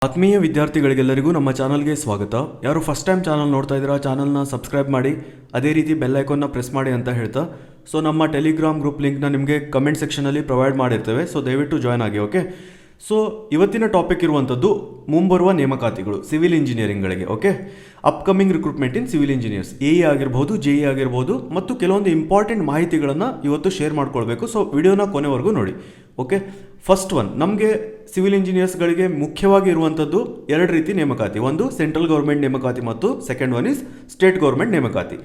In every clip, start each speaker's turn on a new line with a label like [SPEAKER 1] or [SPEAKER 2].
[SPEAKER 1] ಆತ್ಮೀಯ ವಿದ್ಯಾರ್ಥಿಗಳಿಗೆಲ್ಲರಿಗೂ ನಮ್ಮ ಚಾನಲ್ಗೆ ಸ್ವಾಗತ. ಯಾರು ಫಸ್ಟ್ ಟೈಮ್ ಚಾನಲ್ ನೋಡ್ತಾ ಇದ್ದೀರಾ ಚಾನಲ್ನ ಸಬ್ಸ್ಕ್ರೈಬ್ ಮಾಡಿ, ಅದೇ ರೀತಿ ಬೆಲ್ ಐಕಾನ್ನ ಪ್ರೆಸ್ ಮಾಡಿ ಅಂತ ಹೇಳ್ತಾ, ಸೊ ನಮ್ಮ ಟೆಲಿಗ್ರಾಮ್ ಗ್ರೂಪ್ ಲಿಂಕ್ನ ನಿಮಗೆ ಕಮೆಂಟ್ ಸೆಕ್ಷನಲ್ಲಿ ಪ್ರೊವೈಡ್ ಮಾಡಿರ್ತೇವೆ. ಸೊ ದಯವಿಟ್ಟು ಜಾಯ್ನ್ ಆಗಿ. ಓಕೆ, ಸೊ ಇವತ್ತಿನ ಟಾಪಿಕ್ ಇರುವಂಥದ್ದು ಮುಂಬರುವ ನೇಮಕಾತಿಗಳು ಸಿವಿಲ್ ಇಂಜಿನಿಯರಿಂಗ್ಗಳಿಗೆ. Okay, upcoming recruitment in civil engineers, AE ಆಗಿರ್ಬೋದು, ಜೆಇ ಆಗಿರ್ಬೋದು, ಮತ್ತು ಕೆಲವೊಂದು ಇಂಪಾರ್ಟೆಂಟ್ ಮಾಹಿತಿಗಳನ್ನು ಇವತ್ತು ಶೇರ್ ಮಾಡ್ಕೊಳ್ಬೇಕು. ಸೊ ವಿಡಿಯೋನ ಕೊನೆವರೆಗೂ ನೋಡಿ. ಓಕೆ, ಫಸ್ಟ್ ಒನ್, ನಮಗೆ ಸಿವಿಲ್ ಇಂಜಿನಿಯರ್ಸ್ಗಳಿಗೆ ಮುಖ್ಯವಾಗಿ ಇರುವಂಥದ್ದು ಎರಡು ರೀತಿ ನೇಮಕಾತಿ. ಒಂದು ಸೆಂಟ್ರಲ್ ಗೌರ್ಮೆಂಟ್ ನೇಮಕಾತಿ ಮತ್ತು second one is state government ನೇಮಕಾತಿ.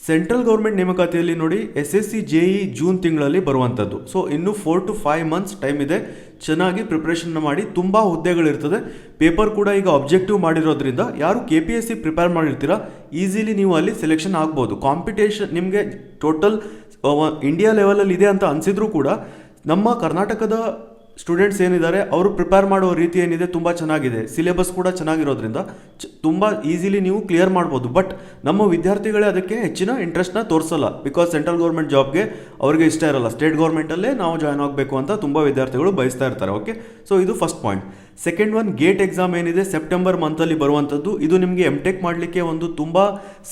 [SPEAKER 1] ಸೆಂಟ್ರಲ್ ಗೌರ್ಮೆಂಟ್ ನೇಮಕಾತಿಯಲ್ಲಿ ನೋಡಿ SSC JE ಜೂನ್ ತಿಂಗಳಲ್ಲಿ ಬರುವಂಥದ್ದು. ಸೊ ಇನ್ನೂ 4 to 5 months ಟೈಮ್ ಇದೆ. ಚೆನ್ನಾಗಿ ಪ್ರಿಪ್ರೇಷನ್ ಮಾಡಿ, ತುಂಬ ಹುದ್ದೆಗಳಿರ್ತದೆ. ಪೇಪರ್ ಕೂಡ ಈಗ ಅಬ್ಜೆಕ್ಟಿವ್ ಮಾಡಿರೋದ್ರಿಂದ ಯಾರು KPSC ಪ್ರಿಪೇರ್ ಮಾಡಿರ್ತೀರಾ ಈಸಿಲಿ ನೀವು ಅಲ್ಲಿ ಸೆಲೆಕ್ಷನ್ ಆಗ್ಬೋದು. ಕಾಂಪಿಟೇಷನ್ ನಿಮಗೆ ಟೋಟಲ್ ಇಂಡಿಯಾ ಲೆವೆಲಲ್ಲಿ ಇದೆ ಅಂತ ಅನಿಸಿದ್ರು ಕೂಡ ನಮ್ಮ ಕರ್ನಾಟಕದ ಸ್ಟೂಡೆಂಟ್ಸ್ ಏನಿದ್ದಾರೆ ಅವರು ಪ್ರಿಪೇರ್ ಮಾಡೋ ರೀತಿ ಏನಿದೆ ತುಂಬ ಚೆನ್ನಾಗಿದೆ. ಸಿಲೆಬಸ್ ಕೂಡ ಚೆನ್ನಾಗಿರೋದ್ರಿಂದ ತುಂಬ ಈಸಿಲಿ ನೀವು ಕ್ಲಿಯರ್ ಮಾಡ್ಬೋದು. ಬಟ್ ನಮ್ಮ ವಿದ್ಯಾರ್ಥಿಗಳೇ ಅದಕ್ಕೆ ಹೆಚ್ಚಿನ ಇಂಟ್ರೆಸ್ಟ್ನ ತೋರಿಸಲ್ಲ. ಬಿಕಾಸ್ ಸೆಂಟ್ರಲ್ ಗೌರ್ಮೆಂಟ್ ಜಾಬ್ಗೆ ಅವ್ರಿಗೆ ಇಷ್ಟ ಇರಲ್ಲ, ಸ್ಟೇಟ್ ಗೌರ್ಮೆಂಟಲ್ಲೇ ನಾವು ಜಾಯ್ನ್ ಆಗಬೇಕು ಅಂತ ತುಂಬ ವಿದ್ಯಾರ್ಥಿಗಳು ಬಯಸ್ತಾ ಇರ್ತಾರೆ. ಓಕೆ, ಸೊ ಇದು first point. Second one, gate exam ಏನಿದೆ ಸೆಪ್ಟೆಂಬರ್ ಮಂತಲ್ಲಿ ಬರುವಂಥದ್ದು. ಇದು ನಿಮಗೆ MTech ಮಾಡಲಿಕ್ಕೆ ಒಂದು ತುಂಬ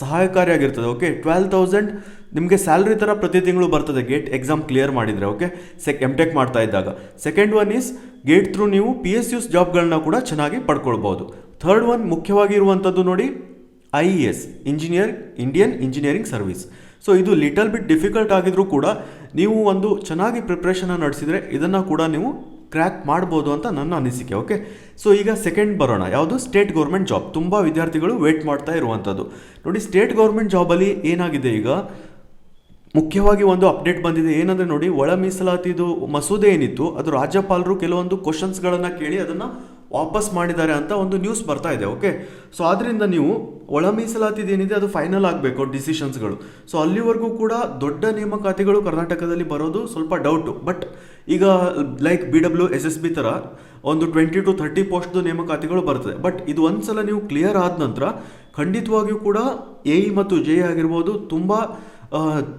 [SPEAKER 1] ಸಹಾಯಕಾರಿಯಾಗಿರ್ತದೆ. ಓಕೆ, 12,000 ನಿಮಗೆ ಸ್ಯಾಲ್ರಿ ಥರ ಪ್ರತಿ ತಿಂಗಳು ಬರ್ತದೆ ಗೇಟ್ ಎಕ್ಸಾಮ್ ಕ್ಲಿಯರ್ ಮಾಡಿದರೆ. ಓಕೆ, MTech ಮಾಡ್ತಾ ಇದ್ದಾಗ. Second one is gate through ನೀವು PSUs ಜಾಬ್ಗಳನ್ನ ಕೂಡ ಚೆನ್ನಾಗಿ ಪಡ್ಕೊಳ್ಬೋದು. ಥರ್ಡ್ ಒನ್ ಮುಖ್ಯವಾಗಿ ಇರುವಂಥದ್ದು ನೋಡಿ IES, Indian engineering service. So ಇದು ಲಿಟಲ್ ಬಿಟ್ ಡಿಫಿಕಲ್ಟ್ ಆಗಿದ್ರೂ ಕೂಡ ನೀವು ಒಂದು ಚೆನ್ನಾಗಿ ಪ್ರಿಪ್ರೇಷನ್ನ ನಡೆಸಿದರೆ ಇದನ್ನು ಕೂಡ ನೀವು ಕ್ರ್ಯಾಕ್ ಮಾಡ್ಬೋದು ಅಂತ ನನ್ನ ಅನಿಸಿಕೆ. ಓಕೆ, ಸೊ ಈಗ ಸೆಕೆಂಡ್ ಬರೋಣ, ಯಾವುದು ಸ್ಟೇಟ್ ಗೌರ್ಮೆಂಟ್ ಜಾಬ್. ತುಂಬ ವಿದ್ಯಾರ್ಥಿಗಳು ವೇಟ್ ಮಾಡ್ತಾ ಇರುವಂಥದ್ದು. ನೋಡಿ, ಸ್ಟೇಟ್ ಗೌರ್ಮೆಂಟ್ ಜಾಬಲ್ಲಿ ಏನಾಗಿದೆ, ಈಗ ಮುಖ್ಯವಾಗಿ ಒಂದು ಅಪ್ಡೇಟ್ ಬಂದಿದೆ. ಏನಂದರೆ ನೋಡಿ, ಒಳ ಮೀಸಲಾತಿದು ಮಸೂದೆ ಏನಿತ್ತು ಅದು ರಾಜ್ಯಪಾಲರು ಕೆಲವೊಂದು ಕ್ವಶನ್ಸ್ಗಳನ್ನು ಕೇಳಿ ಅದನ್ನು ವಾಪಸ್ ಮಾಡಿದ್ದಾರೆ ಅಂತ ಒಂದು ನ್ಯೂಸ್ ಬರ್ತಾ ಇದೆ. ಓಕೆ, ಸೊ ಆದ್ದರಿಂದ ನೀವು ಒಳ ಮೀಸಲಾತಿದೇನಿದೆ ಅದು ಫೈನಲ್ ಆಗಬೇಕು ಡಿಸಿಷನ್ಸ್ಗಳು. ಸೊ ಅಲ್ಲಿವರೆಗೂ ಕೂಡ ದೊಡ್ಡ ನೇಮಕಾತಿಗಳು ಕರ್ನಾಟಕದಲ್ಲಿ ಬರೋದು ಸ್ವಲ್ಪ ಡೌಟು. ಬಟ್ ಈಗ ಲೈಕ್ BW SSB ಥರ ಒಂದು 20 to 30 ಪೋಸ್ಟ್ದು ನೇಮಕಾತಿಗಳು ಬರ್ತದೆ. ಬಟ್ ಇದು ಒಂದ್ಸಲ ನೀವು ಕ್ಲಿಯರ್ ಆದ ನಂತರ ಖಂಡಿತವಾಗಿಯೂ ಕೂಡ AE ಮತ್ತು JE ಆಗಿರ್ಬೋದು ತುಂಬ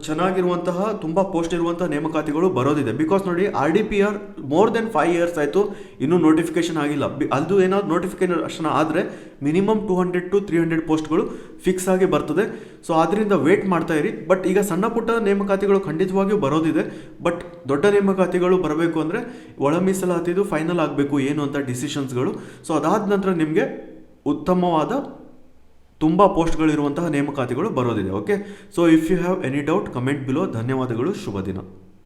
[SPEAKER 1] ಚೆನ್ನಾಗಿರುವಂತಹ ತುಂಬ ಪೋಸ್ಟ್ ಇರುವಂತಹ ನೇಮಕಾತಿಗಳು ಬರೋದಿದೆ. ಬಿಕಾಸ್ ನೋಡಿ, RDPR ಮೋರ್ ದೆನ್ 5 years ಆಯಿತು, ಇನ್ನೂ ನೋಟಿಫಿಕೇಶನ್ ಆಗಿಲ್ಲ. ಅದು ಏನಾದ್ರು ನೋಟಿಫಿಕೇಶನ್ ಆದರೆ ಮಿನಿಮಮ್ 200 to 300 ಪೋಸ್ಟ್ಗಳು ಫಿಕ್ಸ್ ಆಗಿ ಬರ್ತದೆ. ಸೊ ಆದ್ದರಿಂದ ವೇಟ್ ಮಾಡ್ತಾ ಇರಿ. ಬಟ್ ಈಗ ಸಣ್ಣ ಪುಟ್ಟ ನೇಮಕಾತಿಗಳು ಖಂಡಿತವಾಗಿಯೂ ಬರೋದಿದೆ. ಬಟ್ ದೊಡ್ಡ ನೇಮಕಾತಿಗಳು ಬರಬೇಕು ಅಂದರೆ ಒಳ ಮೀಸಲಾತಿದು ಫೈನಲ್ ಆಗಬೇಕು ಏನು ಅಂತ ಡಿಸಿಷನ್ಸ್ಗಳು. ಸೊ ಅದಾದ ನಂತರ ನಿಮಗೆ ಉತ್ತಮವಾದ ತುಂಬ ಪೋಸ್ಟ್ಗಳಿರುವಂತಹ ನೇಮಕಾತಿಗಳು ಬರೋದಿದೆ. Okay, so if you have any doubt comment below. ಧನ್ಯವಾದಗಳು, ಶುಭ ದಿನ.